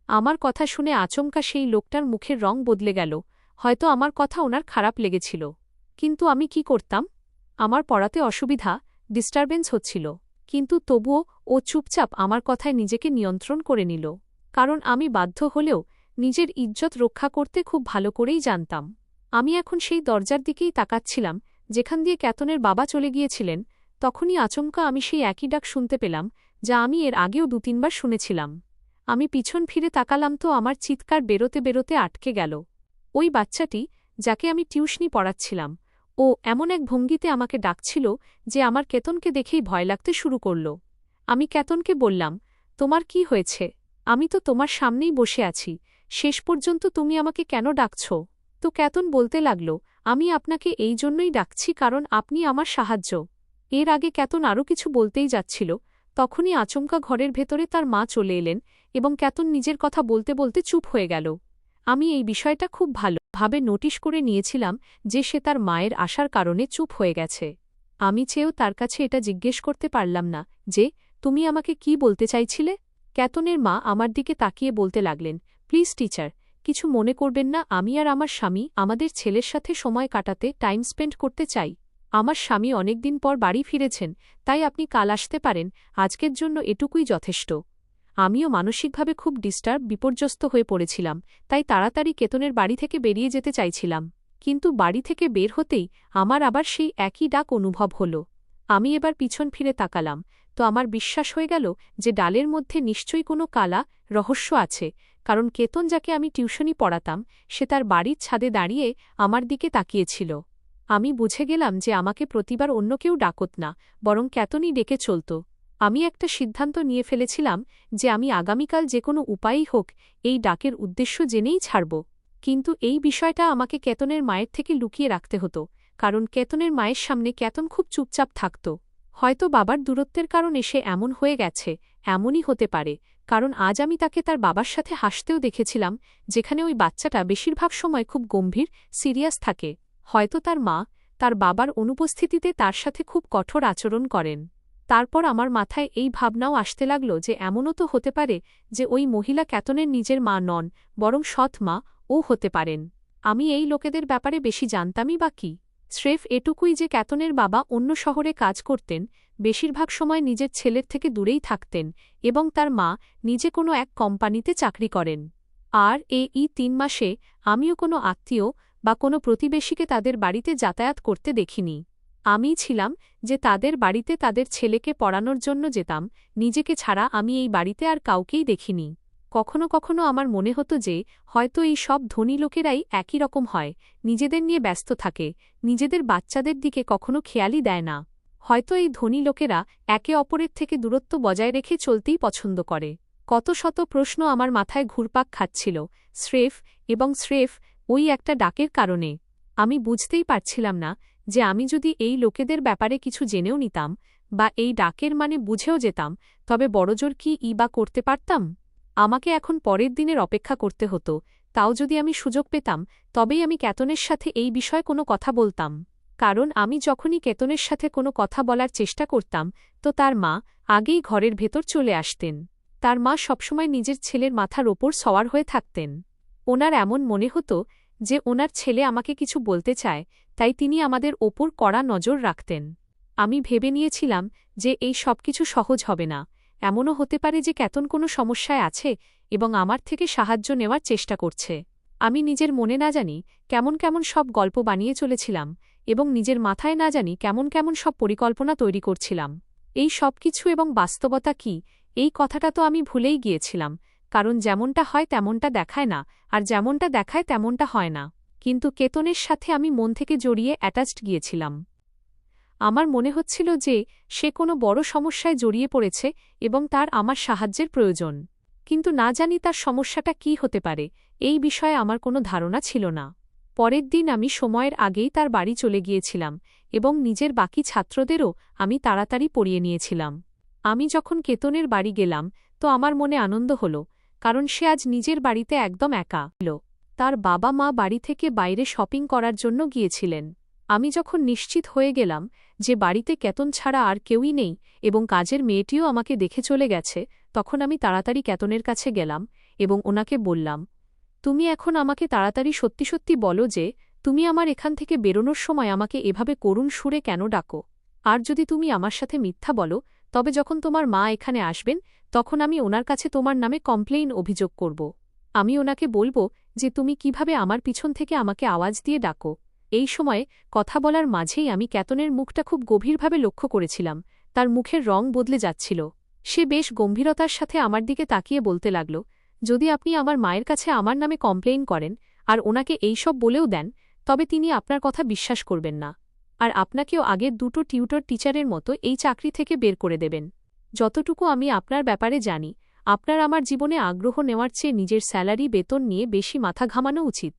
আমার কথা শুনে আচমকা সেই লোকটার মুখের রং বদলে গেল। হয়তো আমার কথা ওনার খারাপ লেগেছিল। কিন্তু আমি কি করতাম? আমার পড়াতে অসুবিধা, ডিস্টারবেন্স হচ্ছিল, কিন্তু তবুও ও চুপচাপ আমার কথায় নিজেকে নিয়ন্ত্রণ করে নিল। কারণ আমি বাধ্য হলেও নিজের ইজ্জত রক্ষা করতে খুব ভালো করেই জানতাম। আমি এখন সেই দরজার দিকেই তাকাচ্ছিলাম যেখান দিয়ে কেতনের বাবা চলে গিয়েছিলেন। তখনই আচমকা আমি সেই একই ডাক শুনতে পেলাম, যা আমি এর আগেও ২-৩ বার শুনেছিলাম। আমি পিছন ফিরে তাকালাম তো আমার চিৎকার বেরোতে বেরোতে আটকে গেল। ওই বাচ্চাটি, যাকে আমি টিউশনি পড়াচ্ছিলাম, ও এমন এক ভঙ্গিতে আমাকে ডাকছিল যে আমার কেতনকে দেখেই ভয় লাগতে শুরু করল। আমি কেতনকে বললাম, তোমার কি হয়েছে? আমি তো তোমার সামনেই বসে আছি, শেষ পর্যন্ত তুমি আমাকে কেন ডাকছ? তো কেতন বলতে লাগল, আমি আপনাকে এই জন্যই ডাকছি কারণ আপনি আমার সাহায্য। এর আগে কেতন আরও কিছু বলতেই যাচ্ছিল, তখনই আচমকা ঘরের ভেতরে তার মা চলে এলেন এবং কেতন নিজের কথা বলতে বলতে চুপ হয়ে গেল। আমি এই বিষয়টা খুব ভালোভাবে নোটিশ করে নিয়েছিলাম যে সে তার মায়ের আসার কারণে চুপ হয়ে গেছে। আমি চেয়েও তার কাছে এটা জিজ্ঞেস করতে পারলাম না যে, তুমি আমাকে কি বলতে চাইছিলে? কেতনের মা আমার দিকে তাকিয়ে বলতে লাগলেন, প্লিজ টিচার, কিছু মনে করবেন না, আমি আর আমার স্বামী আমাদের ছেলের সাথে সময় কাটাতে টাইম স্পেন্ড করতে চাই। আমার স্বামী অনেকদিন পর বাড়ি ফিরেছেন, তাই আপনি কাল আসতে পারেন, আজকের জন্য এটুকুই যথেষ্ট। আমিও মানসিকভাবে খুব বিপর্যস্ত হয়ে পড়েছিলাম, তাই তাড়াতাড়ি কেতনের বাড়ি থেকে বেরিয়ে যেতে চাইছিলাম। কিন্তু বাড়ি থেকে বের হতেই আমার আবার সেই একই ডাক অনুভব হল। আমি এবার পিছন ফিরে তাকালাম, তো আমার বিশ্বাস হয়ে গেল যে ডালের মধ্যে নিশ্চয়ই কোনো কালা রহস্য আছে, কারণ কেতন যাকে আমি টিউশনি পড়াতাম সে তার বাড়ির ছাদে দাঁড়িয়ে আমার দিকে তাকিয়েছিল। আমি বুঝে গেলাম যে আমাকে প্রতিবার অন্য কেউ ডাকত না, বরং কেতনই ডেকে চলত। আমি একটা সিদ্ধান্ত নিয়ে ফেলেছিলাম যে আমি আগামীকাল যে কোনো উপায়েই হোক এই ডাকের উদ্দেশ্য জেনেই ছাড়ব। কিন্তু এই বিষয়টা আমাকে কেতনের মায়ের থেকে লুকিয়ে রাখতে হতো, কারণ কেতনের মায়ের সামনে কেতন খুব চুপচাপ থাকত। হয়তো বাবার দূরত্বের কারণে সে এমন হয়ে গেছে, এমনই হতে পারে, কারণ আজ আমি তাকে তার বাবার সাথে হাসতেও দেখেছিলাম, যেখানে ওই বাচ্চাটা বেশিরভাগ সময় খুব গম্ভীর, সিরিয়াস থাকে। হয়তো তার মা তার বাবার অনুপস্থিতিতে তার সাথে খুব কঠোর আচরণ করেন। তারপর আমার মাথায় এই ভাবনাও আসতে লাগল যে এমনও তো হতে পারে যে ওই মহিলা কেতনের নিজের মা নন, বরং সৎ মা ও হতে পারেন। আমি এই লোকেদের ব্যাপারে বেশি জানতামই বা কি? স্রেফ এটুকুই যে কেতনের বাবা অন্য শহরে কাজ করতেন, বেশিরভাগ সময় নিজের ছেলের থেকে দূরেই থাকতেন, এবং তার মা নিজে কোনো এক কোম্পানিতে চাকরি করেন। আর এই 3 মাসে আমিও কোনো আত্মীয় বা কোনো প্রতিবেশীকে তাদের বাড়িতে যাতায়াত করতে দেখিনি। আমিই ছিলাম যে তাদের বাড়িতে তাদের ছেলেকে পড়ানোর জন্য যেতাম, নিজেকে ছাড়া আমি এই বাড়িতে আর কাউকেই দেখিনি। কখনো কখনো আমার মনে হতো যে হয়তো এই সব ধনী লোকেরাই একই রকম হয়, নিজেদের নিয়ে ব্যস্ত থাকে, নিজেদের বাচ্চাদের দিকে কখনো খেয়ালই দেয় না। হয়তো এই ধনী লোকেরা একে অপরের থেকে দূরত্ব বজায় রেখে চলতেই পছন্দ করে। কত শত প্রশ্ন আমার মাথায় ঘুরপাক খাচ্ছিল, স্রেফ ওই একটা ডাকের কারণে। আমি বুঝতেই পারছিলাম না যে আমি যদি এই লোকেদের ব্যাপারে কিছু জেনেও নিতাম বা এই ডাকের মানে বুঝেও যেতাম, তবে বড়জোর কি বা করতে পারতাম। আমাকে এখন পরের দিনের অপেক্ষা করতে হতো, তাও যদি আমি সুযোগ পেতাম তবেই আমি কেতনের সাথে এই বিষয়ে কোনো কথা বলতাম। কারণ আমি যখনই কেতনের সাথে কোনো কথা বলার চেষ্টা করতাম তো তার মা আগেই ঘরের ভেতর চলে আসতেন। তার মা সবসময় নিজের ছেলের মাথার ওপর সওয়ার হয়ে থাকতেন। ওনার এমন মনে হতো যে ওনার ছেলে আমাকে কিছু বলতে চায়, তাই তিনি আমাদের ওপর কড়া নজর রাখতেন। আমি ভেবে নিয়েছিলাম যে এই সবকিছু সহজ হবে না, এমনও হতে পারে যে কেতন কোনো সমস্যায় আছে এবং আমার থেকে সাহায্য নেওয়ার চেষ্টা করছে। আমি নিজের মনে না জানি কেমন কেমন সব গল্প বানিয়ে চলেছিলাম এবং নিজের মাথায় না জানি কেমন কেমন সব পরিকল্পনা তৈরি করছিলাম। এই সব কিছু এবং বাস্তবতা কি, এই কথাটা তো আমি ভুলেই গিয়েছিলাম, কারণ যেমনটা হয় তেমনটা দেখায় না, আর যেমনটা দেখায় তেমনটা হয় না। কিন্তু কেতনের সাথে আমি মন থেকে জড়িয়ে অ্যাটাচড গিয়েছিলাম। আমার মনে হচ্ছিল যে সে কোনো বড় সমস্যায় জড়িয়ে পড়েছে এবং তার আমার সাহায্যের প্রয়োজন। কিন্তু না জানি তার সমস্যাটা কী হতে পারে, এই বিষয়ে আমার কোনো ধারণা ছিল না। পরের দিন আমি সময়ের আগেই তার বাড়ি চলে গিয়েছিলাম এবং নিজের বাকি ছাত্রদেরও আমি তাড়াতাড়ি পড়িয়ে নিয়েছিলাম। আমি যখন কেতনের বাড়ি গেলাম তো আমার মনে আনন্দ হল, কারণ সে আজ নিজের বাড়িতে একদম একা ছিল। তার বাবা মা বাড়ি থেকে বাইরে শপিং করার জন্য গিয়েছিলেন। আমি যখন নিশ্চিত হয়ে গেলাম যে বাড়িতে কেতন ছাড়া আর কেউই নেই এবং কাজের মেয়েটিও আমাকে দেখে চলে গেছে, তখন আমি তাড়াতাড়ি কেতনের কাছে গেলাম এবং ওনাকে বললাম, তুমি এখন আমাকে তাড়াতাড়ি সত্যি সত্যি বলো যে তুমি আমার এখান থেকে বেরোনোর সময় আমাকে এভাবে করুণ সুরে কেন ডাকো? আর যদি তুমি আমার সাথে মিথ্যা বলো তবে যখন তোমার মা এখানে আসবেন তখন আমি ওনার কাছে তোমার নামে কমপ্লেইন অভিযোগ করব। আমি ওনাকে বলবো যে তুমি কিভাবে আমার পিছন থেকে আমাকে আওয়াজ দিয়ে ডাকো। এই সময়ে কথা বলার মাঝেই আমি কেতনের মুখটা খুব গভীরভাবে লক্ষ্য করেছিলাম। তার মুখের রং বদলে যাচ্ছিল। সে বেশ গম্ভীরতার সাথে আমার দিকে তাকিয়ে বলতে লাগল, যদি আপনি আমার মায়ের কাছে আমার নামে কমপ্লেইন করেন আর ওনাকে এইসব বলেও দেন, তবে তিনি আপনার কথা বিশ্বাস করবেন না, আর আপনাকেও আগের 2টো টিউটর টিচারের মতো এই চাকরি থেকে বের করে দেবেন। যতটুকু আমি আপনার ব্যাপারে জানি, আপনার আমার জীবনে আগ্রহ নেওয়ার চেয়ে নিজের স্যালারি বেতন নিয়ে বেশি মাথা ঘামানো উচিত।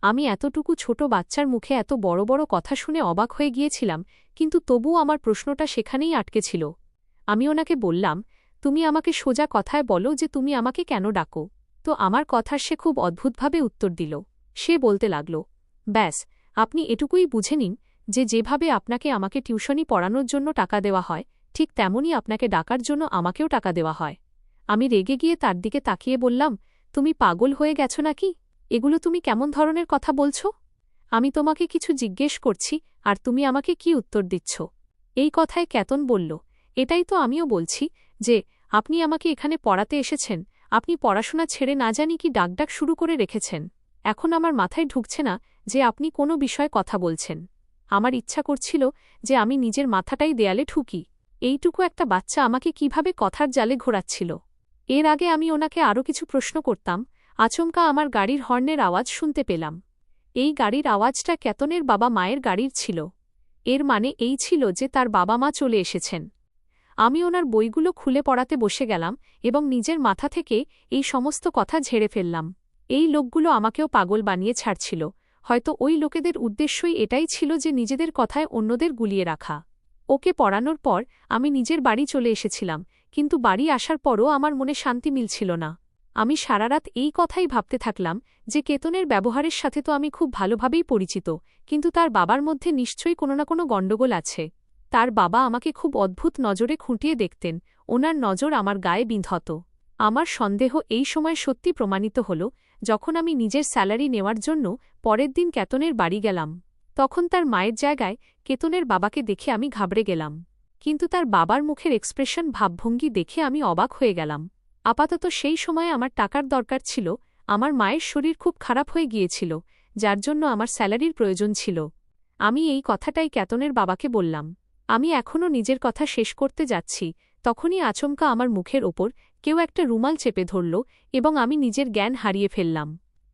আমি এতটুকু ছোট বাচ্চার মুখে এত বড় বড় কথা শুনে অবাক হয়ে গিয়েছিলাম, কিন্তু তবুও আমার প্রশ্নটা সেখানেই আটকে ছিল। আমি ওনাকে বললাম, তুমি আমাকে সোজা কথায় বলো যে তুমি আমাকে কেন ডাকো? তো আমার কথার সে খুব অদ্ভুতভাবে উত্তর দিল। সে বলতে লাগল, ব্যাস, আপনি এটুকুই বুঝে নিন যে যেভাবে আপনাকে আমাকে টিউশনি পড়ানোর জন্য টাকা দেওয়া হয়, ঠিক তেমনই আপনাকে ডাকার জন্য আমাকেও টাকা দেওয়া হয়। আমি রেগে গিয়ে তার দিকে তাকিয়ে বললাম, তুমি পাগল হয়ে গেছ নাকি? এগুলো তুমি কেমন ধরনের কথা বলছ? আমি তোমাকে কিছু জিজ্ঞেস করছি আর তুমি আমাকে কি উত্তর দিচ্ছ? এই কথায় কেতন বলল, এটাই তো আমিও বলছি যে আপনি আমাকে এখানে পড়াতে এসেছেন, আপনি পড়াশোনা ছেড়ে না জানি কি ডাকডাক শুরু করে রেখেছেন। এখন আমার মাথায় ঢুকছে না যে আপনি কোনো বিষয়ে কথা বলছেন। আমার ইচ্ছা করছিল যে আমি নিজের মাথাটাই দেয়ালে ঠুকি। এইটুকু একটা বাচ্চা আমাকে কিভাবে কথার জালে ঘোরাচ্ছিল। এর আগে আমি ওনাকে আরও কিছু প্রশ্ন করতাম আচমকা আমার গাড়ির হর্নের আওয়াজ শুনতে পেলাম। এই গাড়ির আওয়াজটা কেতনের বাবা মায়ের গাড়ির ছিল। এর মানে এই ছিল যে তার বাবা মা চলে এসেছেন। আমি ওনার বইগুলো খুলে পড়াতে বসে গেলাম এবং নিজের মাথা থেকে এই সমস্ত কথা ঝেড়ে ফেললাম। এই লোকগুলো আমাকেও পাগল বানিয়ে ছাড়ছিল। হয়তো ওই লোকেদের উদ্দেশ্যই এটাই ছিল যে নিজেদের কথায় অন্যদের গুলিয়ে রাখা। ওকে পড়ানোর পর আমি নিজের বাড়ি চলে এসেছিলাম, কিন্তু বাড়ি আসার পরও আমার মনে শান্তি মিলছিল না। আমি সারারাত এই কথাই ভাবতে থাকলাম যে কেতনের ব্যবহারের সাথে তো আমি খুব ভালোভাবেই পরিচিত, কিন্তু তার বাবার মধ্যে নিশ্চয়ই কোনো না কোনো গণ্ডগোল আছে। তার বাবা আমাকে খুব অদ্ভুত নজরে খুঁটিয়ে দেখতেন, ওনার নজর আমার গায়ে বিঁধত। আমার সন্দেহ এই সময় সত্যি প্রমাণিত হল যখন আমি নিজের স্যালারি নেওয়ার জন্য পরের দিন কেতনের বাড়ি গেলাম। তখন তার মায়ের জায়গায় কেতনের বাবাকে দেখে আমি ঘাবড়ে গেলাম। কিন্তু তার বাবার মুখের এক্সপ্রেশন ভাবভঙ্গি দেখে আমি অবাক হয়ে গেলাম। আপাতত সেই সময়ে আমার টাকার দরকার ছিল, আমার মায়ের শরীর খুব খারাপ হয়ে গিয়েছিল, যার জন্য আমার স্যালারির প্রয়োজন ছিল। আমি এই কথাটাই কেতনের বাবাকে বললাম। আমি এখনও নিজের কথা শেষ করতে যাচ্ছি, তখনই আচমকা আমার মুখের ওপর কেউ একটা রুমাল চেপে ধরল এবং আমি নিজের জ্ঞান হারিয়ে ফেললাম।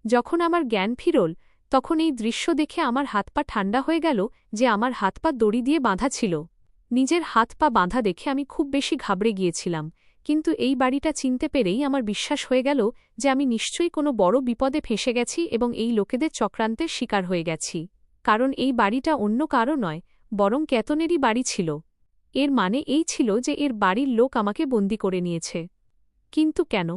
যখন আমার জ্ঞান ফিরল, তখন এই দৃশ্য দেখে আমার হাত পা ঠান্ডা হয়ে গেল যে আমার হাত পা দড়ি দিয়ে বাঁধা ছিল। নিজের হাত পা বাঁধা দেখে আমি খুব বেশি ঘাবড়ে গিয়েছিলাম, কিন্তু এই বাড়িটা চিনতে পেরেই আমার বিশ্বাস হয়ে গেল যে আমি নিশ্চয়ই কোনো বড় বিপদে ফেঁসে গেছি এবং এই লোকেদের চক্রান্তের শিকার হয়ে গেছি। কারণ এই বাড়িটা অন্য কারও নয়, বরং কেতনেরই বাড়ি ছিল। এর মানে এই ছিল যে এর বাড়ির লোক আমাকে বন্দি করে নিয়েছে। কিন্তু কেন?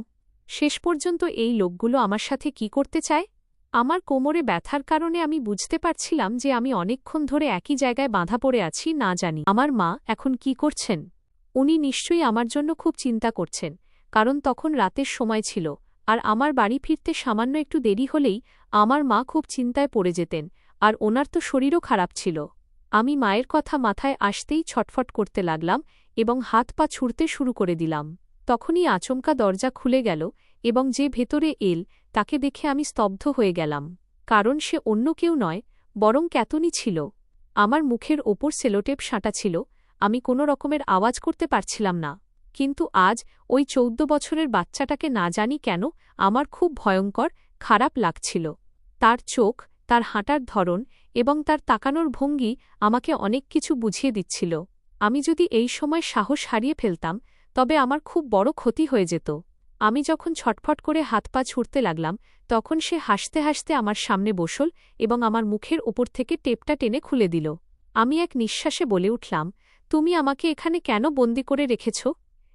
শেষ পর্যন্ত এই লোকগুলো আমার সাথে কি করতে চায়? আমার কোমরে ব্যথার কারণে আমি বুঝতে পারছিলাম যে আমি অনেকক্ষণ ধরে একই জায়গায় বাঁধা পড়ে আছি, না জানি আমার মা এখন কি করছেন। উনি নিশ্চয়ই আমার জন্য খুব চিন্তা করছেন, কারণ তখন রাতের সময় ছিল, আর আমার বাড়ি ফিরতে সামান্য একটু দেরি হলেই আমার মা খুব চিন্তায় পড়ে যেতেন, আর ওনার তো শরীরও খারাপ ছিল। আমি মায়ের কথা মাথায় আসতেই ছটফট করতে লাগলাম এবং হাত পা ছুঁড়তে শুরু করে দিলাম। তখনই আচমকা দরজা খুলে গেল এবং যে ভেতরে এল তাকে দেখে আমি স্তব্ধ হয়ে গেলাম, কারণ সে অন্য কেউ নয়, বরং কেতনই ছিল। আমার মুখের ওপর সেলোটেপ সাঁটা ছিল, আমি কোনো রকমের আওয়াজ করতে পারছিলাম না। কিন্তু আজ ওই 14 বছরের বাচ্চাটাকে না জানি কেন আমার খুব ভয়ঙ্কর খারাপ লাগছিল। তার চোখ, তার হাঁটার ধরন এবং তার তাকানোর ভঙ্গি আমাকে অনেক কিছু বুঝিয়ে দিচ্ছিল। আমি যদি এই সময় সাহস হারিয়ে ফেলতাম তবে আমার খুব বড় ক্ষতি হয়ে যেত। আমি যখন ছটফট করে হাত পা ছুঁড়তে লাগলাম, তখন সে হাসতে হাসতে আমার সামনে বসল এবং আমার মুখের ওপর থেকে টেপটা টেনে খুলে দিল। আমি এক নিঃশ্বাসে বলে উঠলাম, তুমি আমাকে এখানে কেন বন্দি করে রেখেছ?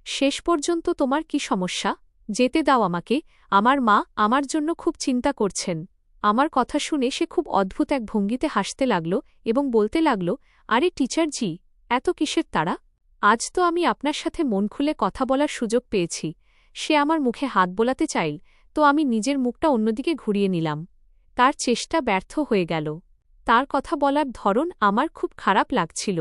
শেষ পর্যন্ত তোমার কি সমস্যা? যেতে দাও আমাকে, আমার মা আমার জন্য খুব চিন্তা করছেন। আমার কথা শুনে সে খুব অদ্ভুত এক ভঙ্গিতে হাসতে লাগল এবং বলতে লাগল, আরে টিচারজি, এত কিসের তাড়া? আজ তো আমি আপনার সাথে মন খুলে কথা বলার সুযোগ পেয়েছি। সে আমার মুখে হাত বোলাতে চাইল, তো আমি নিজের মুখটা অন্যদিকে ঘুরিয়ে নিলাম। তার চেষ্টা ব্যর্থ হয়ে গেল। তার কথা বলার ধরন আমার খুব খারাপ লাগছিল,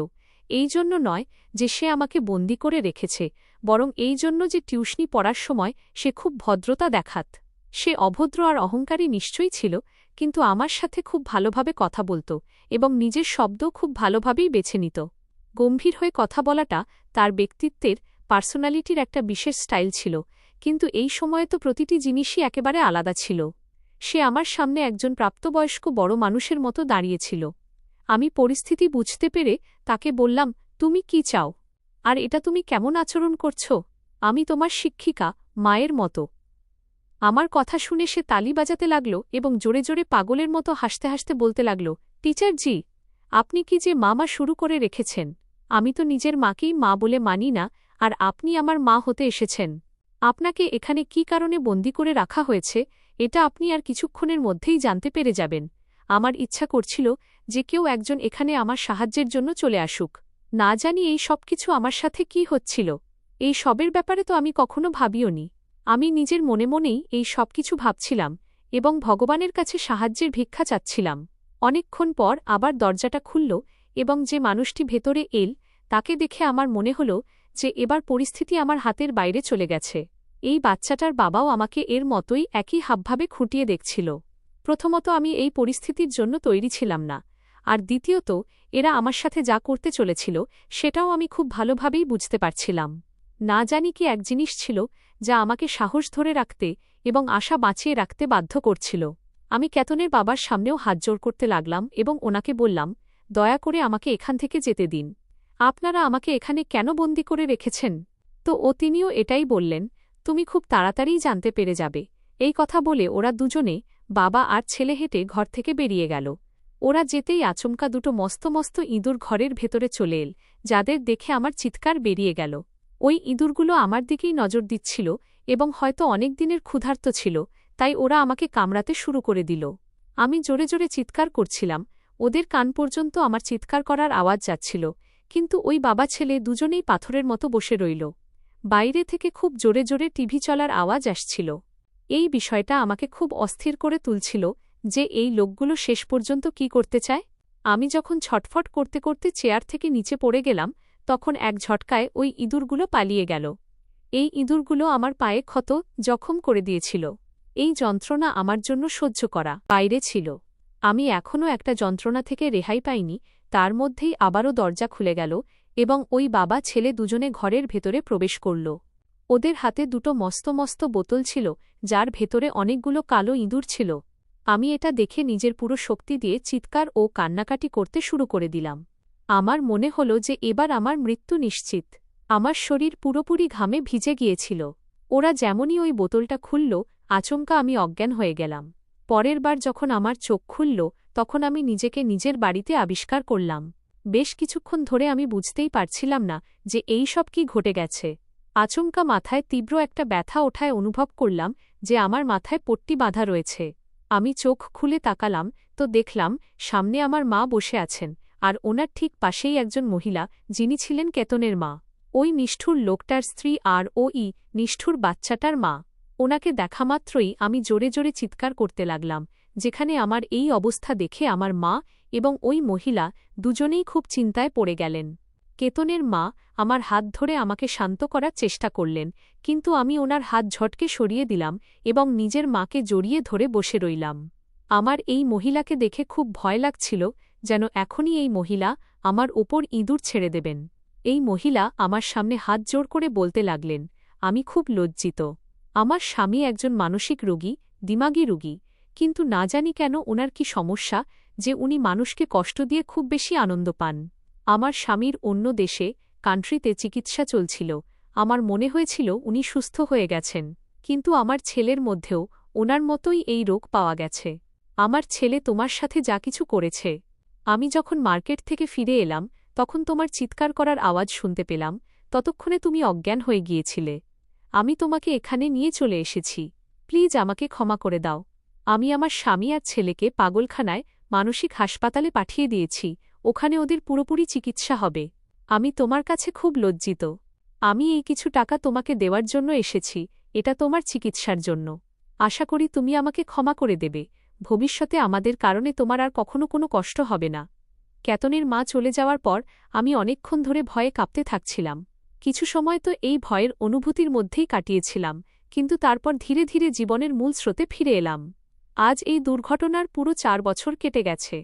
এই জন্য নয় যে সে আমাকে বন্দি করে রেখেছে, বরং এই জন্য যে টিউশনি পড়ার সময় সে খুব ভদ্রতা দেখাত। সে অভদ্র আর অহংকারী নিশ্চয়ই ছিল, কিন্তু আমার সাথে খুব ভালোভাবে কথা বলত এবং নিজের শব্দও খুব ভালোভাবেই বেছে নিত। গম্ভীর হয়ে কথা বলাটা তার ব্যক্তিত্বের, পার্সোনালিটির একটা বিশেষ স্টাইল ছিল, কিন্তু এই সময়ে তো প্রতিটি জিনিসই একেবারে আলাদা ছিল। সে আমার সামনে একজন প্রাপ্তবয়স্ক বড় মানুষের মতো দাঁড়িয়েছিল। আমি পরিস্থিতি বুঝতে পেরে তাকে বললাম, তুমি কি চাও? আর এটা তুমি কেমন আচরণ করছ? আমি তোমার শিক্ষিকা, মায়ের মতো। আমার কথা শুনে সে তালি বাজাতে লাগল এবং জোরে জোরে পাগলের মতো হাসতে হাসতে বলতে লাগল, টিচারজি, আপনি কি যে মা শুরু করে রেখেছেন! আমি তো নিজের মাকেই মা বলে মানি না, আর আপনি আমার মা হতে এসেছেন। আপনাকে এখানে কি কারণে বন্দি করে রাখা হয়েছে এটা আপনি আর কিছুক্ষণের মধ্যেই জানতে পেরে যাবেন। আমার ইচ্ছা করছিল যে কেউ একজন এখানে আমার সাহায্যের জন্য চলে আসুক। না জানি এই সব কিছু আমার সাথে কি হচ্ছিল। এই সবের ব্যাপারে তো আমি কখনো ভাবিওনি। আমি নিজের মনে মনেই এই সব কিছু ভাবছিলাম এবং ভগবানের কাছে সাহায্যের ভিক্ষা চাচ্ছিলাম। অনেকক্ষণ পর আবার দরজাটা খুলল এবং যে মানুষটি ভেতরে এল তাকে দেখে আমার মনে হল যে এবার পরিস্থিতি আমার হাতের বাইরে চলে গেছে। এই বাচ্চাটার বাবাও আমাকে এর মতোই একই হাবভাবে খুঁটিয়ে দেখছিল। প্রথমত আমি এই পরিস্থিতির জন্য তৈরি ছিলাম না, আর দ্বিতীয়ত এরা আমার সাথে যা করতে চলেছিল সেটাও আমি খুব ভালোভাবেই বুঝতে পারছিলাম। না জানি কি এক জিনিস ছিল যা আমাকে সাহস ধরে রাখতে এবং আশা বাঁচিয়ে রাখতে বাধ্য করছিল। আমি কেতনের বাবার সামনেও হাতজোড় করতে লাগলাম এবং ওনাকে বললাম, দয়া করে আমাকে এখান থেকে যেতে দিন। আপনারা আমাকে এখানে কেন বন্দী করে রেখেছেন? তো তিনিও এটাই বললেন, তুমি খুব তাড়াতাড়িই জানতে পেরে যাবে। এই কথা বলে ওরা দুজনে, বাবা আর ছেলে, হেঁটে ঘর থেকে বেরিয়ে গেল। ওরা যেতেই আচমকা দুটো মস্ত মস্ত ইঁদুর ঘরের ভেতরে চলে এল, যাদের দেখে আমার চিৎকার বেরিয়ে গেল। ওই ইঁদুরগুলো আমার দিকেই নজর দিচ্ছিল এবং হয়তো অনেক দিনের ক্ষুধার্ত ছিল, তাই ওরা আমাকে কামড়াতে শুরু করে দিল। আমি জোরে জোরে চিৎকার করছিলাম, ওদের কান পর্যন্ত আমার চিৎকার করার আওয়াজ যাচ্ছিল, কিন্তু ওই বাবা ছেলে দুজনেই পাথরের মতো বসে রইল। বাইরে থেকে খুব জোরে জোরে টিভি চলার আওয়াজ আসছিল। এই বিষয়টা আমাকে খুব অস্থির করে তুলছিল যে এই লোকগুলো শেষ পর্যন্ত কি করতে চায়। আমি যখন ছটফট করতে করতে চেয়ার থেকে নিচে পড়ে গেলাম, তখন এক ঝটকায় ওই ইঁদুরগুলো পালিয়ে গেল। এই ইঁদুরগুলো আমার পায়ে ক্ষত জখম করে দিয়েছিল। এই যন্ত্রণা আমার জন্য সহ্য করা বাইরে ছিল। আমি এখনও একটা যন্ত্রণা থেকে রেহাই পাইনি, তার মধ্যেই আবারও দরজা খুলে গেল এবং ওই বাবা ছেলে দুজনে ঘরের ভেতরে প্রবেশ করল। ওদের হাতে দুটো মস্ত মস্ত বোতল ছিল, যার ভেতরে অনেকগুলো কালো ইঁদুর ছিল। আমি এটা দেখে নিজের পুরো শক্তি দিয়ে চিৎকার ও কান্নাকাটি করতে শুরু করে দিলাম। আমার মনে হল যে এবার আমার মৃত্যু নিশ্চিত। আমার শরীর পুরোপুরি ঘামে ভিজে গিয়েছিল। ওরা যেমনই ওই বোতলটা খুলল, আচমকা আমি অজ্ঞান হয়ে গেলাম। পরের বার যখন আমার চোখ খুলল, তখন আমি নিজেকে নিজের বাড়িতে আবিষ্কার করলাম। বেশ কিছুক্ষণ ধরে আমি বুঝতেই পারছিলাম না যে এই সব কি ঘটে গেছে। আচমকা মাথায় তীব্র একটা ব্যথা ওঠায় অনুভব করলাম যে আমার মাথায় পট্টি বাঁধা রয়েছে। আমি চোখ খুলে তাকালাম তো দেখলাম সামনে আমার মা বসে আছেন, আর ওনার ঠিক পাশেই একজন মহিলা, যিনি ছিলেন কেতনের মা। ওই নিষ্ঠুর লোকটার স্ত্রী আর ওই নিষ্ঠুর বাচ্চাটার মা। ওনাকে দেখামাত্রই আমি জোরে জোরে চিৎকার করতে লাগলাম, যেখানে আমার এই অবস্থা দেখে আমার মা এবং ওই মহিলা দুজনেই খুব চিন্তায় পড়ে গেলেন। কেতনের মা আমার হাত ধরে আমাকে শান্ত করার চেষ্টা করলেন, কিন্তু আমি ওনার হাত ঝটকে সরিয়ে দিলাম এবং নিজের মাকে জড়িয়ে ধরে বসে রইলাম। আমার এই মহিলাকে দেখে খুব ভয় লাগছিল, যেন এখনই এই মহিলা আমার ওপর ইঁদুর ছেড়ে দেবেন। এই মহিলা আমার সামনে হাত জোড় করে বলতে লাগলেন, আমি খুব লজ্জিত। আমার স্বামী একজন মানসিক রোগী, দিমাগী রোগী, কিন্তু না জানি কেন ওনার কি সমস্যা যে উনি মানুষকে কষ্ট দিয়ে খুব বেশি আনন্দ পান। আমার স্বামীর অন্য দেশে, কান্ট্রিতে চিকিৎসা চলছিল। আমার মনে হয়েছিল উনি সুস্থ হয়ে গেছেন, কিন্তু আমার ছেলের মধ্যেও ওনার মতোই এই রোগ পাওয়া গেছে। আমার ছেলে তোমার সাথে যা কিছু করেছে। আমি যখন মার্কেট থেকে ফিরে এলাম, তখন তোমার চিৎকার করার আওয়াজ শুনতে পেলাম, ততক্ষণে তুমি অজ্ঞান হয়ে গিয়েছিলে। আমি তোমাকে এখানে নিয়ে চলে এসেছি। প্লিজ আমাকে ক্ষমা করে দাও। আমি আমার স্বামী আর ছেলেকে পাগলখানায়, মানসিক হাসপাতালে পাঠিয়ে দিয়েছি, ওখানে ওদের পুরোপুরি চিকিৎসা হবে। আমি তোমার কাছে খুব লজ্জিত। আমি এই কিছু টাকা তোমাকে দেওয়ার জন্য এসেছি, এটা তোমার চিকিৎসার জন্য। আশা করি তুমি আমাকে ক্ষমা করে দেবে। ভবিষ্যতে আমাদের কারণে তোমার আর কখনো কোনো কষ্ট হবে না। কেতনের মা চলে যাওয়ার পর আমি অনেকক্ষণ ধরে ভয়ে কাঁপতে থাকছিলাম। কিছু সময় তো এই ভয়ের অনুভূতির মধ্যেই কাটিয়েছিলাম, কিন্তু তারপর ধীরে ধীরে জীবনের মূল স্রোতে ফিরে এলাম। আজ এই দুর্ঘটনার পুরো 4 বছর কেটে গেছে।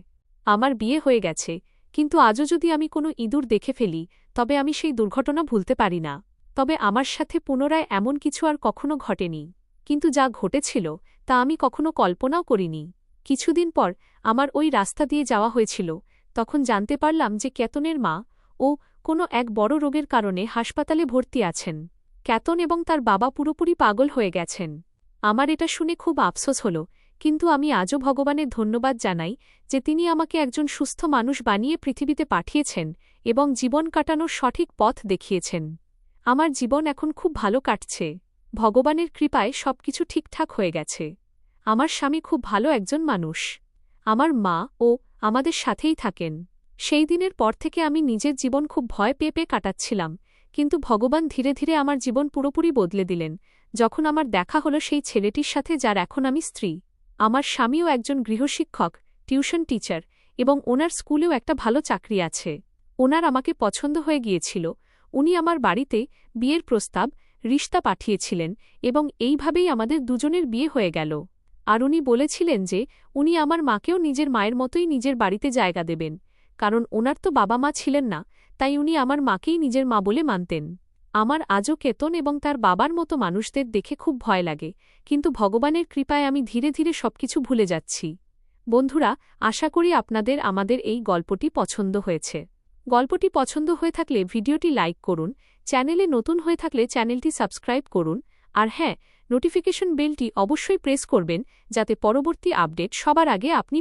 আমার বিয়ে হয়ে গেছে, কিন্তু আজও যদি আমি কোনো ইঁদুর দেখে ফেলি, তবে আমি সেই দুর্ঘটনা ভুলতে পারি না। তবে আমার সাথে পুনরায় এমন কিছু আর কখনো ঘটেনি, কিন্তু যা ঘটেছিল তা আমি কখনো কল্পনাও করিনি। কিছুদিন পর আমার ওই রাস্তা দিয়ে যাওয়া হয়েছিল, তখন জানতে পারলাম যে কেতনের মা কোনো এক বড় রোগের কারণে হাসপাতালে ভর্তি আছেন। কেতন এবং তার বাবা পুরোপুরি পাগল হয়ে গেছেন। আমার এটা শুনে খুব আফসোস হল, কিন্তু আমি আজও ভগবানের ধন্যবাদ জানাই যে তিনি আমাকে একজন সুস্থ মানুষ বানিয়ে পৃথিবীতে পাঠিয়েছেন এবং জীবন কাটানোর সঠিক পথ দেখিয়েছেন। আমার জীবন এখন খুব ভালো কাটছে। ভগবানের কৃপায় সবকিছু ঠিকঠাক হয়ে গেছে। আমার স্বামী খুব ভালো একজন মানুষ। আমার মা আমাদের সাথেই থাকেন। সেই দিনের পর থেকে আমি নিজের জীবন খুব ভয় পেয়ে পেয়ে কাটাচ্ছিলাম, কিন্তু ভগবান ধীরে ধীরে আমার জীবন পুরোপুরি বদলে দিলেন, যখন আমার দেখা হলো সেই ছেলেটির সাথে, যার এখন আমি স্ত্রী। আমার স্বামীও একজন গৃহশিক্ষক, টিউশন টিচার, এবং ওনার স্কুলেও একটা ভালো চাকরি আছে। ওনার আমাকে পছন্দ হয়ে গিয়েছিল। উনি আমার বাড়িতে বিয়ের প্রস্তাব, রিশতা পাঠিয়েছিলেন এবং এইভাবেই আমাদের দুজনের বিয়ে হয়ে গেল। আর উনি বলেছিলেন যে উনি আমার মাকেও নিজের মায়ের মতোই নিজের বাড়িতে জায়গা দেবেন, কারণ ওনার তো বাবা মা ছিলেন না, তাই উনি আমার মাকেই নিজের মা বলে মানতেন। আমার আজও কেতন এবং তার বাবার মতো মানুষদের দেখে খুব ভয় লাগে, কিন্তু ভগবানের কৃপায় আমি ধীরে ধীরে সবকিছু ভুলে যাচ্ছি। বন্ধুরা, আশা করি আপনাদের আমাদের এই গল্পটি পছন্দ হয়েছে। গল্পটি পছন্দ হয়ে থাকলে ভিডিওটি লাইক করুন, চ্যানেলে নতুন হয়ে থাকলে চ্যানেলটি সাবস্ক্রাইব করুন, আর হ্যাঁ, নোটিফিকেশন বেলটি অবশ্যই প্রেস করবেন যাতে পরবর্তী আপডেট সবার আগে আপনি